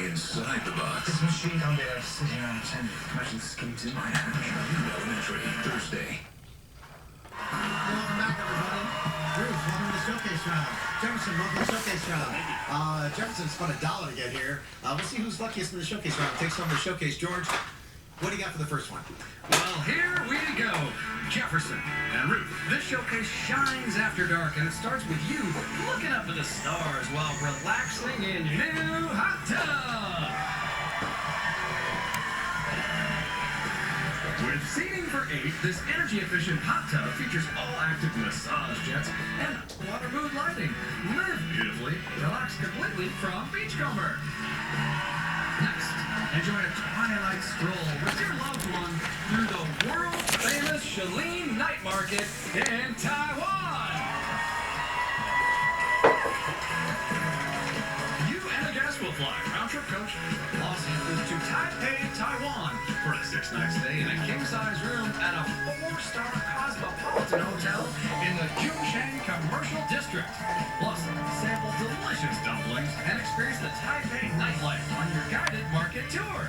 inside the box. This machine down there sitting unattended. Imagine skates in my hand. New Elementary, Thursday. Welcome back, everybody. Bruce, welcome to the showcase round. Jefferson, welcome to the showcase round. Jefferson spent $1 to get here. We'll see who's luckiest in the showcase round. Takes home the showcase. George, what do you got for the first one? Well, here we go. Jefferson and Ruth. This showcase shines after dark, and it starts with you looking up at the stars while relaxing in your new hot tub. With seating for 8, this energy-efficient hot tub features all-active massage jets and water mood lighting. Live beautifully, relax completely from Beachcomber. Next, enjoy a twilight stroll with your loved one through the world-famous Shaolin Night Market in Taiwan. You and a guest will fly round-trip coach Los Angeles to Taipei, Taiwan for a 6-night stay in a king-size room at a 4-star cosmopolitan hotel in the Zhongshan Commercial District. Plus, sample delicious dumplings and experience the Taipei nightlife on your guided market tour.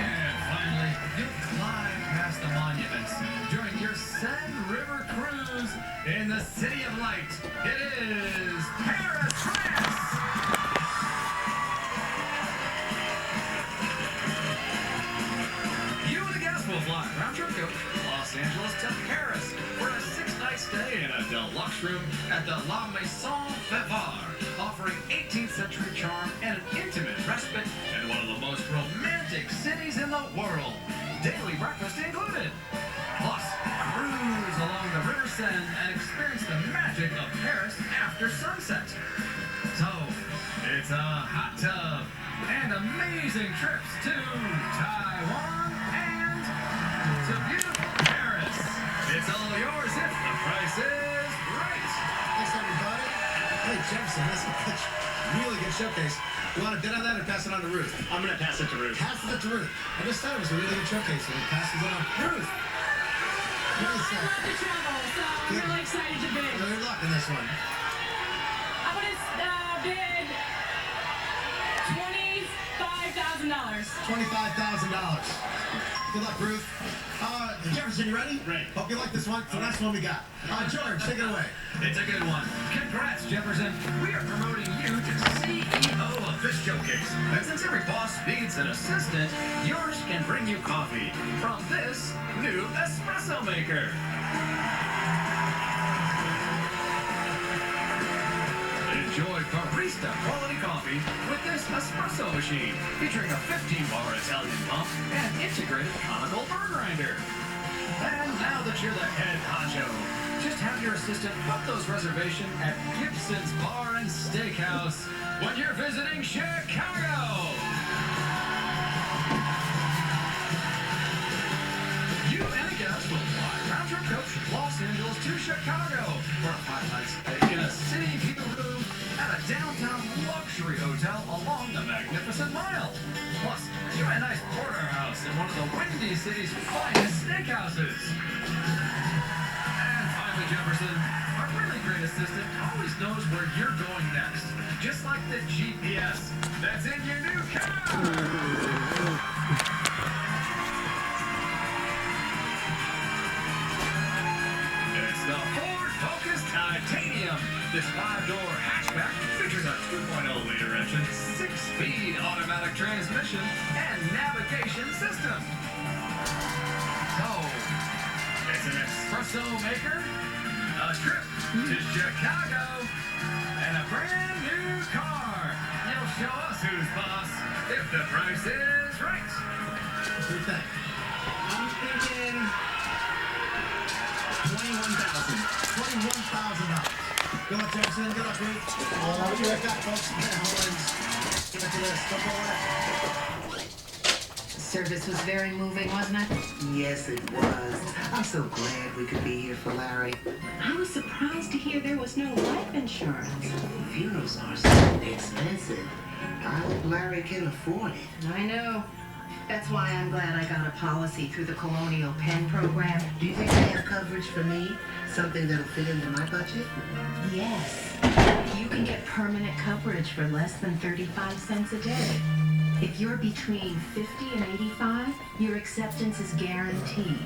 And finally, you'll climb past the monuments during your Seine River cruise in the City of Light. It is Paris, France! You and the guests will fly round-trip coach Los Angeles to Paris for a 6-night stay in a deluxe room at the La Maison Favart, offering 18th century charm and an intimate respite in one of the most romantic cities in the world. Daily breakfast included. Plus, cruise along the River Seine and experience the magic of Paris after sunset. So, it's a hot tub and amazing trips to Taiwan and to beautiful Paris. It's all yours if the price is right. Thanks, everybody. Hey, Jefferson, that's a really good showcase. You want to bet on that or pass it on to Ruth? I'm going to pass it to Ruth. Passes it to Ruth. I just thought it was a really good showcase, and he passes it on. Ruth! What do you I say? love the travel, so I'm really excited to bid. Good luck in this one. I'm going to bid $25,000. $25,000. Good luck, Ruth. Jefferson, you ready? Ready. Hope you like this one. It's the last one we got. George, take it away. It's a good one. Congrats, Jefferson. We are promoting you to CEO of this showcase. And since every boss needs an assistant, yours can bring you coffee from this new espresso maker. Enjoy barista quality coffee with this espresso machine, featuring a 15-bar Italian pump and integrated conical burr grinder. And now that you're the head honcho, just have your assistant book those reservations at Gibson's Bar and Steakhouse when you're visiting Chicago. You and a guest will fly round-trip coach Los Angeles to Chicago for a 5-night stay in a city view room at a downtown luxury hotel along the Magnificent Mile. Plus, you and a nice porterhouse in one of the Windy City's finest steakhouses. And finally, Jefferson, our really great assistant always knows where you're going next, just like the GPS that's in your new car. It's the Ford Focus Titanium. This 5-door hatchback features a 2.0-liter engine, 6-speed automatic transmission, and navigation system. So, it's an espresso maker, a trip to Chicago, and a brand new car. You'll show us who's boss if the price is right. What do you think? I'm thinking $21,000. $21,000. Good luck, Jefferson. Good luck, Ruth. What do you got, folks? Give it to this. Don't go away. Service was very moving, wasn't it? Yes, it was. I'm so glad we could be here for Larry. I was surprised to hear there was no life insurance. Funerals are so expensive. I hope Larry can afford it. I know. That's why I'm glad I got a policy through the Colonial Penn program. Do you think they have coverage for me? Something that'll fit into my budget? Yes. You can get permanent coverage for less than 35 cents a day. If you're between 50 and 85, your acceptance is guaranteed.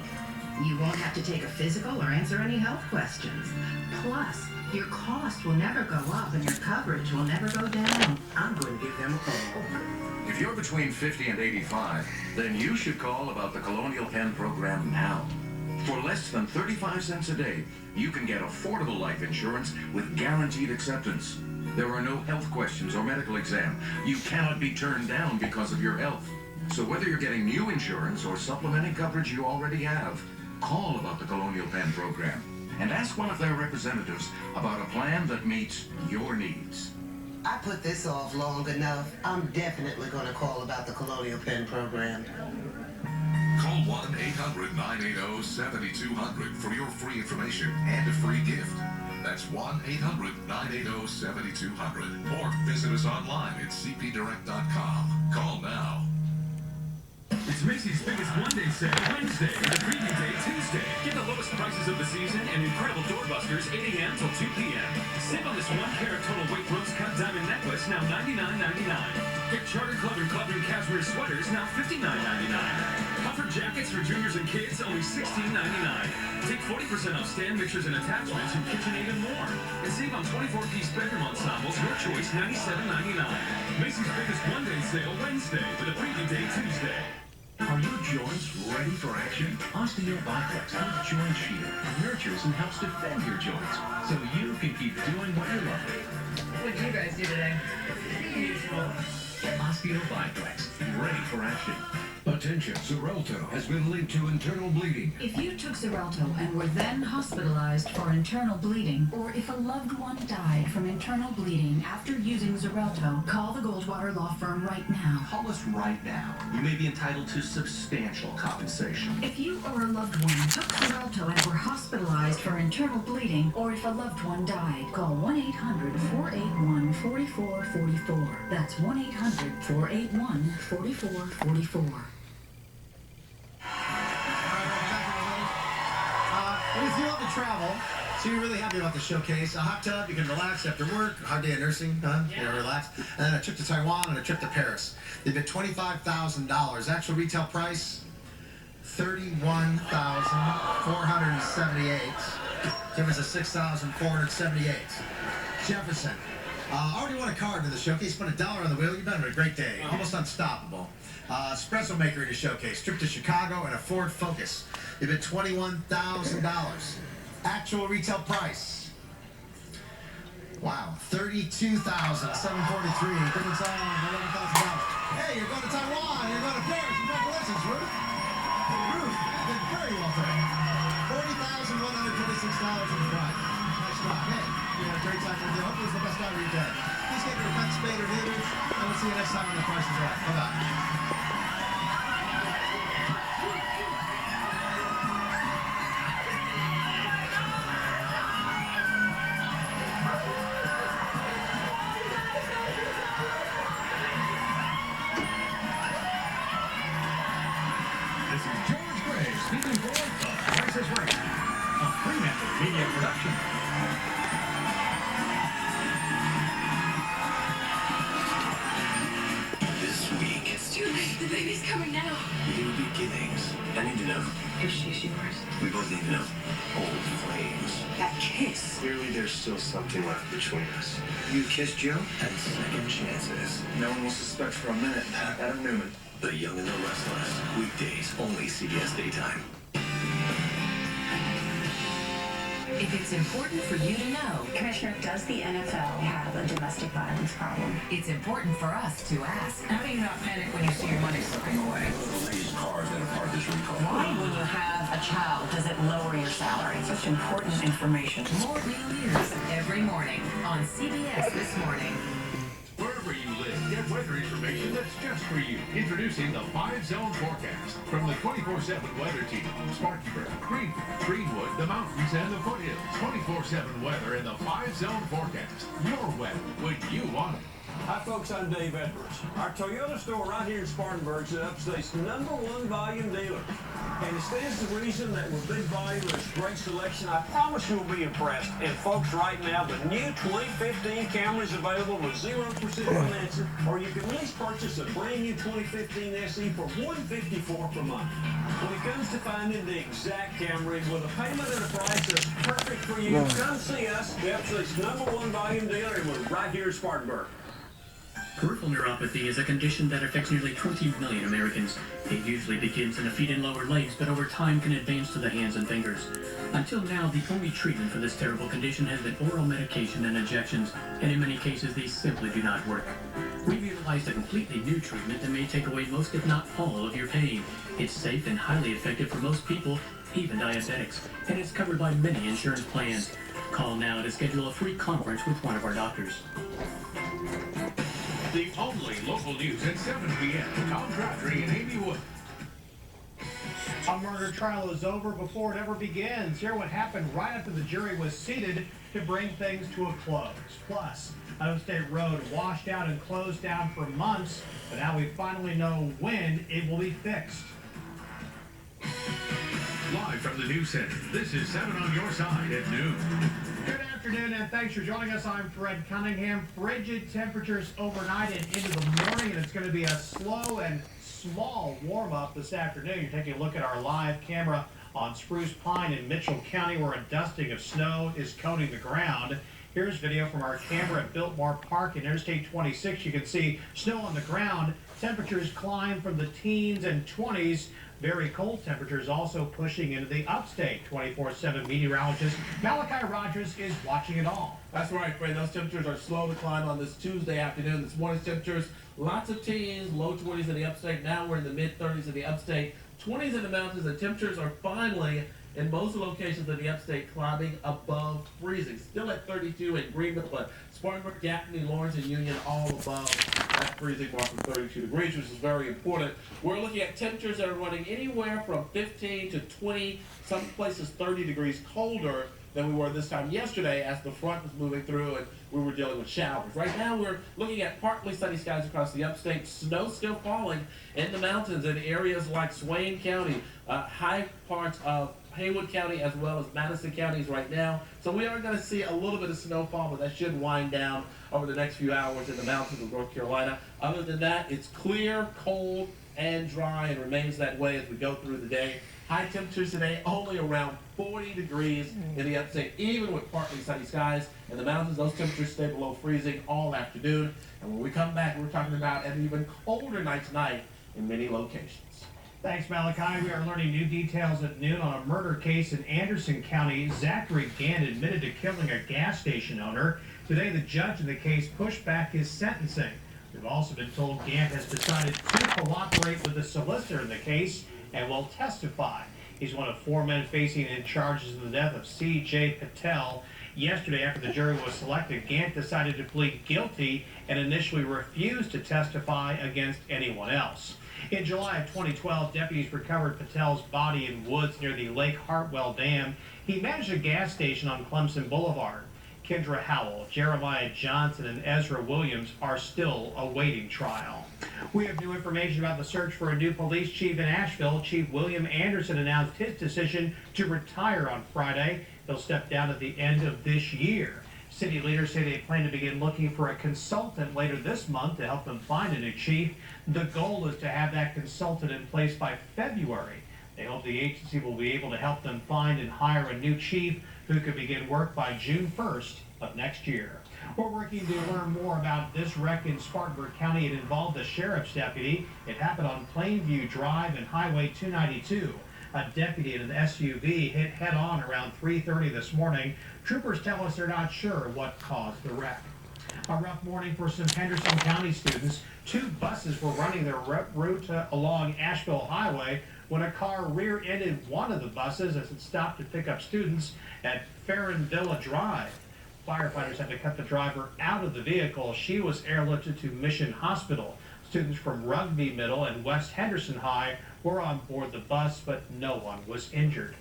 You won't have to take a physical or answer any health questions. Plus, your cost will never go up and your coverage will never go down. I'm going to give them a call. If you're between 50 and 85, then you should call about the Colonial Penn program now. For less than 35 cents a day, you can get affordable life insurance with guaranteed acceptance. There are no health questions or medical exam. You cannot be turned down because of your health. So whether you're getting new insurance or supplementing coverage you already have, call about the Colonial Penn program and ask one of their representatives about a plan that meets your needs. I put this off long enough. I'm definitely going to call about the Colonial Penn program. Call 1-800-980-7200 for your free information and a free gift. That's 1-800-980-7200. Or visit us online at cpdirect.com. Call now. It's Macy's biggest one-day sale Wednesday and a preview day Tuesday. Get the lowest prices of the season and incredible doorbusters 8 a.m. till 2 p.m. Save on this 1-carat total weight rose-cut diamond necklace, now $99.99. Get Charter Club and Club and Cashmere sweaters, now $59.99. Comfort jackets for juniors and kids, only $16.99. Take 40% off stand mixers and attachments from KitchenAid and more. And save on 24-piece bedroom ensembles, your choice, $97.99. Macy's biggest one-day sale Wednesday with a preview day Tuesday. Are your joints ready for action? OsteoBiflex helps joints heal, nurtures, and helps defend your joints so you can keep doing what you love. What did you guys do today? OsteoBiflex, ready for action. Attention, Xarelto has been linked to internal bleeding. If you took Xarelto and were then hospitalized for internal bleeding, or if a loved one died from internal bleeding after using Xarelto, call the Goldwater Law Firm right now. Call us right now. You may be entitled to substantial compensation. If you or a loved one took Xarelto and were hospitalized for internal bleeding, or if a loved one died, call 1-800-481-4444. That's 1-800-481-4444. If you love to travel, so you're really happy about the showcase, a hot tub, you can relax after work, a hard day of nursing, you're relaxed, and then a trip to Taiwan and a trip to Paris. They've been $25,000. Actual retail price, $31,478. Difference of $6,478. Jefferson. Already won a card in the showcase. Spent $1 on the wheel. You've been having a great day. Almost unstoppable. Espresso maker in the showcase. Trip to Chicago and a Ford Focus. They've been $21,000. Actual retail price. Wow. $32,743. Difference on $11,000. Hey, you're going to Taiwan. You're going to Paris. Congratulations, Ruth. Ruth did very well today. $40,126 in the prize. Nice job. Hey, you had a great time with you. Hopefully it's the best time of your day. Please get your pet spade or neuters, and we'll see you next time on The Price is Right. Bye-bye. This is George Gray speaking for The Price is Right, a Fremantle Media production. This week, It's too late. The baby's coming now. new beginnings. I need to know. If she's yours. We both need to know. Old flames. That kiss. Clearly, there's still something left between us. You kissed Joe? And second chances. No one will suspect for a minute. Adam Newman. The Young and the Restless. Weekdays, only CBS Daytime. If it's important for you to know, Commissioner, does the NFL have a domestic violence problem? it's important for us to ask. How do you not panic when you see your money slipping away? These cars that are part of this recall. Why, when you have a child, does it lower your salary? Such important information. More real news every morning on CBS This Morning. Wherever you live, get weather information that's just for you. Introducing the 5-Zone Forecast from the 24/7 weather team. Spartanburg, Greenwood, the mountains, and the foothills. 24/7 weather in the 5-Zone Forecast. Your weather when you want it. Hi folks, I'm Dave Edwards. Our Toyota store right here in Spartanburg is Upstate's #1 volume dealer. And it stands to reason that with big volume and great selection, I promise you'll be impressed. And folks, right now, the new 2015 Camry is available with 0% financing, or you can lease purchase a brand new 2015 SE for $154 per month. When it comes to finding the exact Camry with a payment and a price that's perfect for you, come see us. The Upstate's #1 volume dealer, and we're right here in Spartanburg. Peripheral neuropathy is a condition that affects nearly 20 million Americans. It usually begins in the feet and lower legs, but over time can advance to the hands and fingers. Until now, the only treatment for this terrible condition has been oral medication and injections, and in many cases, these simply do not work. We've utilized a completely new treatment that may take away most, if not all, of your pain. It's safe and highly effective for most people, even diabetics, and it's covered by many insurance plans. Call now to schedule a free conference with one of our doctors. The only local news at 7 p.m. Tom Crabtree and Amy Wood. A murder trial is over before it ever begins. Hear what happened right after the jury was seated to bring things to a close. Plus, Iowa State Road washed out and closed down for months, but now we finally know when it will be fixed. Live from the News Center, this is 7 on your side at noon. Good afternoon, and thanks for joining us. I'm Fred Cunningham. Frigid temperatures overnight and into the morning, and it's going to be a slow and small warm-up this afternoon. You're taking a look at our live camera on Spruce Pine in Mitchell County, where a dusting of snow is coating the ground. Here's video from our camera at Biltmore Park in Interstate 26. You can see snow on the ground. Temperatures climb from the teens and 20s. Very cold temperatures also pushing into the upstate. 24/7 meteorologist Malachi Rogers is watching it all. That's right, Fred. Those temperatures are slow to climb on this Tuesday afternoon. This morning's temperatures, lots of teens, low 20s in the upstate. Now we're in the mid-30s in the upstate. 20s in the mountains. The temperatures are finally, in most locations in the upstate, climbing above freezing. Still at 32 in Greenville, but Spartanburg, Gaffney, Lawrence, and Union all above that freezing mark of 32 degrees, which is very important. We're looking at temperatures that are running anywhere from 15 to 20, some places 30 degrees colder than we were this time yesterday as the front was moving through and we were dealing with showers. Right now we're looking at partly sunny skies across the upstate. Snow still falling in the mountains in areas like Swain County, high parts of Haywood County as well as Madison counties right now. So we are going to see a little bit of snowfall, but that should wind down over the next few hours in the mountains of North Carolina. Other than that, it's clear, cold, and dry, and remains that way as we go through the day. High temperatures today only around 40 degrees in the upstate, even with partly sunny skies. In the mountains, those temperatures stay below freezing all afternoon. And when we come back, we're talking about an even colder night tonight in many locations. Thanks, Malachi. We are learning new details at noon on a murder case in Anderson County. Zachary Gant admitted to killing a gas station owner. Today, the judge in the case pushed back his sentencing. We've also been told Gant has decided to cooperate with the solicitor in the case and will testify. He's one of 4 men facing in charges in the death of C.J. Patel. Yesterday, after the jury was selected, Gant decided to plead guilty and initially refused to testify against anyone else. In July of 2012, deputies recovered Patel's body in woods near the Lake Hartwell Dam. He managed a gas station on Clemson Boulevard. Kendra Howell, Jeremiah Johnson, and Ezra Williams are still awaiting trial. We have new information about the search for a new police chief in Asheville. Chief William Anderson announced his decision to retire on Friday. He'll step down at the end of this year. City leaders say they plan to begin looking for a consultant later this month to help them find a new chief. The goal is to have that consultant in place by February. They hope the agency will be able to help them find and hire a new chief who could begin work by June 1st of next year. We're working to learn more about this wreck in Spartanburg County. It involved a sheriff's deputy. It happened on Plainview Drive and Highway 292. A deputy in an SUV hit head-on around 3:30 this morning. Troopers tell us they're not sure what caused the wreck. A rough morning for some Henderson County students. 2 buses were running their route along Asheville Highway when a car rear-ended one of the buses as it stopped to pick up students at Farronvilla Drive. Firefighters had to cut the driver out of the vehicle. She was airlifted to Mission Hospital. Students from Rugby Middle and West Henderson High were on board the bus, but no one was injured.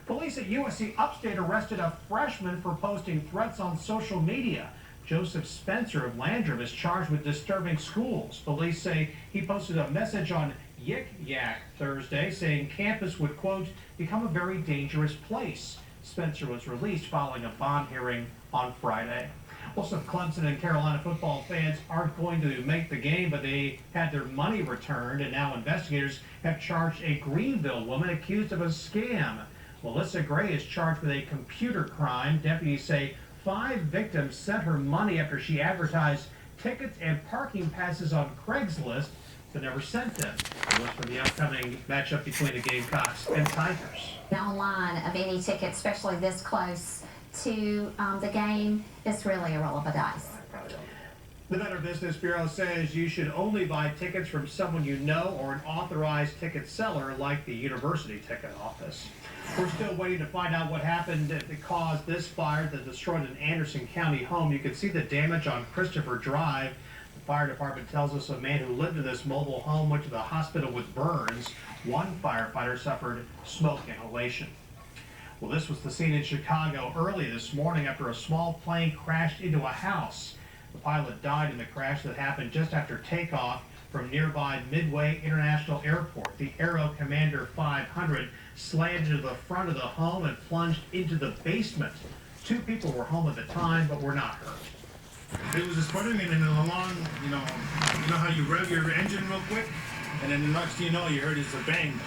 Police at USC Upstate arrested a freshman for posting threats on social media. Joseph Spencer of Landrum is charged with disturbing schools. Police say he posted a message on Yik Yak Thursday saying campus would, quote, become a very dangerous place. Spencer was released following a bond hearing on Friday. Well, some Clemson and Carolina football fans aren't going to make the game, but they had their money returned, and now investigators have charged a Greenville woman accused of a scam. Melissa Gray is charged with a computer crime. Deputies say 5 victims sent her money after she advertised tickets and parking passes on Craigslist but never sent them. It was for the upcoming matchup between the Gamecocks and Tigers. Online of any ticket, especially this close to the game, is really a roll of the dice. The Better Business Bureau says you should only buy tickets from someone you know or an authorized ticket seller like the University Ticket Office. We're still waiting to find out what happened that caused this fire that destroyed an Anderson County home. You can see the damage on Christopher Drive. The fire department tells us a man who lived in this mobile home went to the hospital with burns. One firefighter suffered smoke inhalation. Well, this was the scene in Chicago early this morning after a small plane crashed into a house. The pilot died in the crash that happened just after takeoff from nearby Midway International Airport. The Aero Commander 500 slammed into the front of the home and plunged into the basement. 2 people were home at the time but were not hurt. It was sputtering and then along, you know how you rev your engine real quick? And then the next thing you know, you heard it's a bang.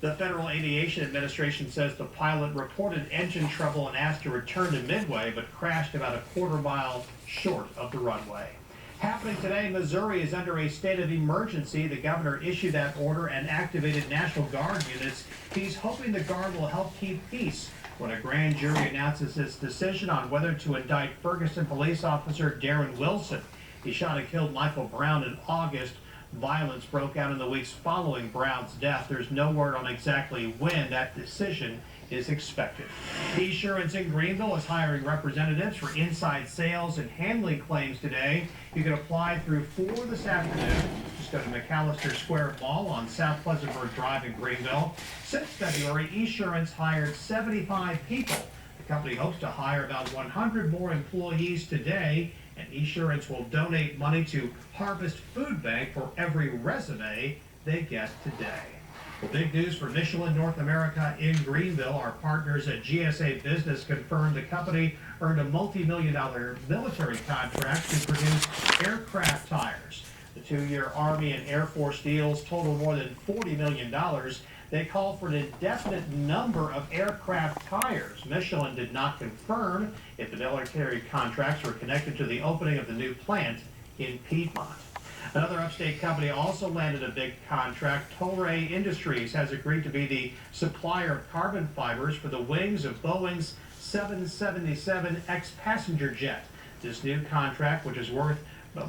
The Federal Aviation Administration says the pilot reported engine trouble and asked to return to Midway, but crashed about a quarter mile short of the runway. Happening today, Missouri is under a state of emergency. The governor issued that order and activated National Guard units. He's hoping the Guard will help keep peace when a grand jury announces its decision on whether to indict Ferguson police officer Darren Wilson. He shot and killed Michael Brown in August. Violence broke out in the weeks following Brown's death. There's no word on exactly when that decision is expected. Esurance in Greenville is hiring representatives for inside sales and handling claims today. You can apply through 4 this afternoon. Just go to McAllister Square Mall on South Pleasantburg Drive in Greenville. Since February, Esurance hired 75 people. The company hopes to hire about 100 more employees today, and Esurance will donate money to Harvest Food Bank for every resume they get today. Well, big news for Michelin North America in Greenville. Our partners at GSA Business confirmed the company earned a multi-million-dollar military contract to produce aircraft tires. The 2-year Army and Air Force deals total more than $40 million. They call for an indefinite number of aircraft tires. Michelin did not confirm if the military contracts were connected to the opening of the new plant in Piedmont. Another upstate company also landed a big contract. Toray Industries has agreed to be the supplier of carbon fibers for the wings of Boeing's 777X passenger jet. This new contract, which is worth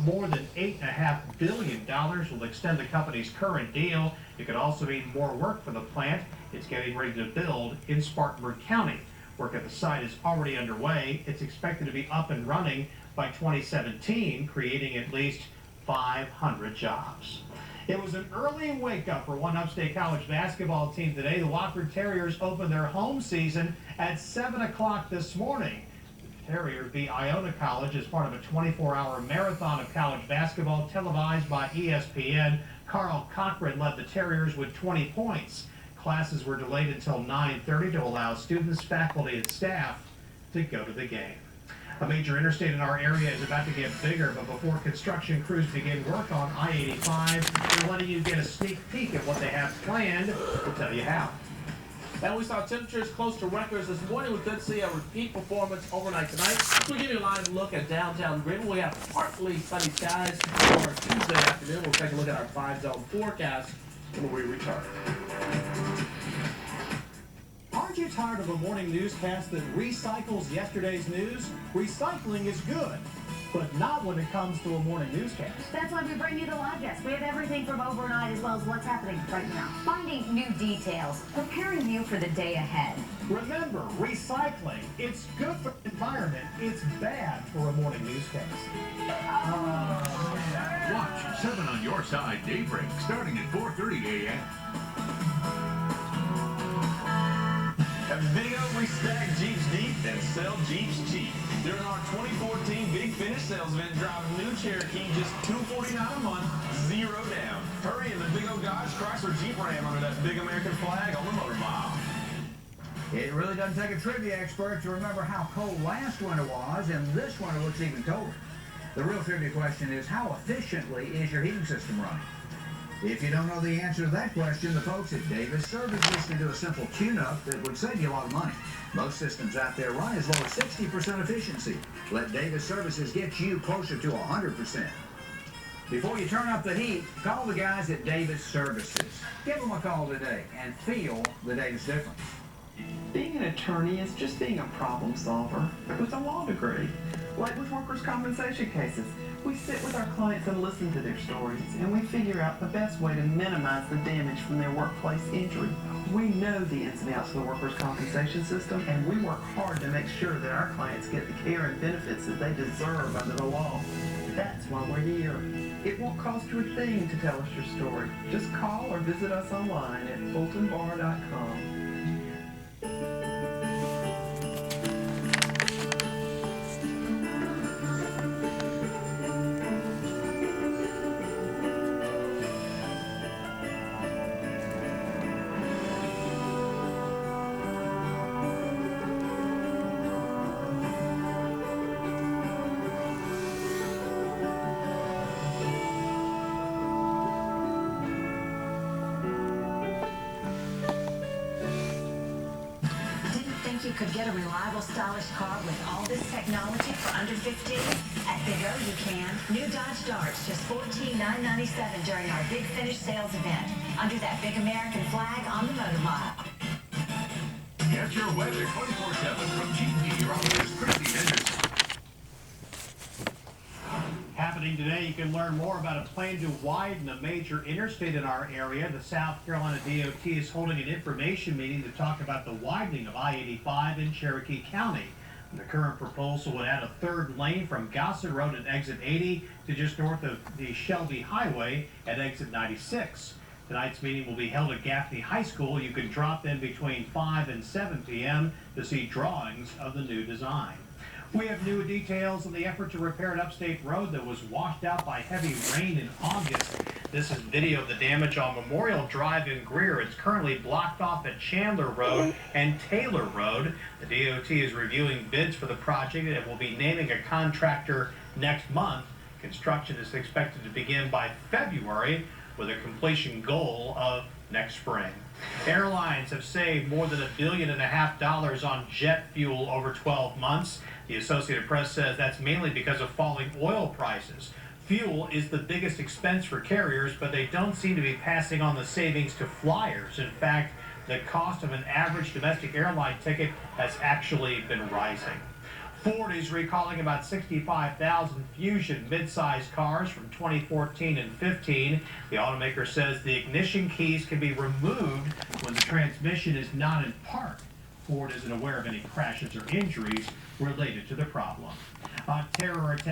more than $8.5 billion, will extend the company's current deal. It could also mean more work for the plant it's getting ready to build in Spartanburg County. Work at the site is already underway. It's expected to be up and running by 2017, creating at least 500 jobs. It was an early wake-up for one upstate college basketball team today. The Wofford Terriers opened their home season at 7 o'clock this morning. The Terriers beat Iona College as part of a 24-hour marathon of college basketball televised by ESPN. Carl Cochran led the Terriers with 20 points. Classes were delayed until 9:30 to allow students, faculty, and staff to go to the game. A major interstate in our area is about to get bigger, but before construction crews begin work on I-85, they're letting you get a sneak peek at what they have planned. We'll tell you how. And we saw temperatures close to records this morning. We could see a repeat performance overnight tonight. We'll give you a live look at downtown Greenville. We have partly sunny skies for Tuesday afternoon. We'll take a look at our 5-zone forecast when we return. Aren't you tired of a morning newscast that recycles yesterday's news? Recycling is good, but not when it comes to a morning newscast. That's why we bring you the live desk. We have everything from overnight as well as what's happening right now. Finding new details, preparing you for the day ahead. Remember, recycling, it's good for the environment, it's bad for a morning newscast. Watch 7 on Your Side Daybreak starting at 4:30 a.m. At Big O, we stack Jeeps deep and sell Jeeps cheap. During our 2014 Big Finish sales event, drive a new Cherokee just $249 a month, zero down. Hurry in the Big O Dodge Chrysler Jeep Ram under that big American flag on the motor mile. It really doesn't take a trivia expert to remember how cold last winter was, and this winter looks even colder. The real trivia question is, how efficiently is your heating system running? If you don't know the answer to that question, the folks at Davis Services can do a simple tune-up that would save you a lot of money. Most systems out there run as low as 60% efficiency. Let Davis Services get you closer to 100%. Before you turn up the heat, call the guys at Davis Services. Give them a call today and feel the Davis difference. Being an attorney is just being a problem solver with a law degree. Like with workers' compensation cases, we sit with our clients and listen to their stories, and we figure out the best way to minimize the damage from their workplace injury. We know the ins and outs of the workers' compensation system, and we work hard to make sure that our clients get the care and benefits that they deserve under the law. That's why we're here. It won't cost you a thing to tell us your story. Just call or visit us online at FultonBar.com. You could get a reliable, stylish car with all this technology for under $15? At Big O, you can. New Dodge Darts, just $14,997 during our Big Finish sales event. Under that big American flag on the motor mile. Get your weather 24/7 from Chief Meteorologist Christy Henderson. Happening today, you can learn more about a plan to widen a major interstate in our area. The South Carolina DOT is holding an information meeting to talk about the widening of I-85 in Cherokee County. And the current proposal would add a third lane from Gossett Road at exit 80 to just north of the Shelby Highway at exit 96. Tonight's meeting will be held at Gaffney High School. You can drop in between 5 and 7 p.m. to see drawings of the new design. We have new details on the effort to repair an upstate road that was washed out by heavy rain in August. This is video of the damage on Memorial Drive in Greer. It's currently blocked off at Chandler Road and Taylor Road. The DOT is reviewing bids for the project and will be naming a contractor next month. Construction is expected to begin by February with a completion goal of next spring. Airlines have saved more than $1.5 billion on jet fuel over 12 months. The Associated Press says that's mainly because of falling oil prices. Fuel is the biggest expense for carriers, but they don't seem to be passing on the savings to flyers. In fact, the cost of an average domestic airline ticket has actually been rising. Ford is recalling about 65,000 Fusion midsize cars from 2014 and 15. The automaker says the ignition keys can be removed when the transmission is not in park. Ford isn't aware of any crashes or injuries related to the problem. Terror attack.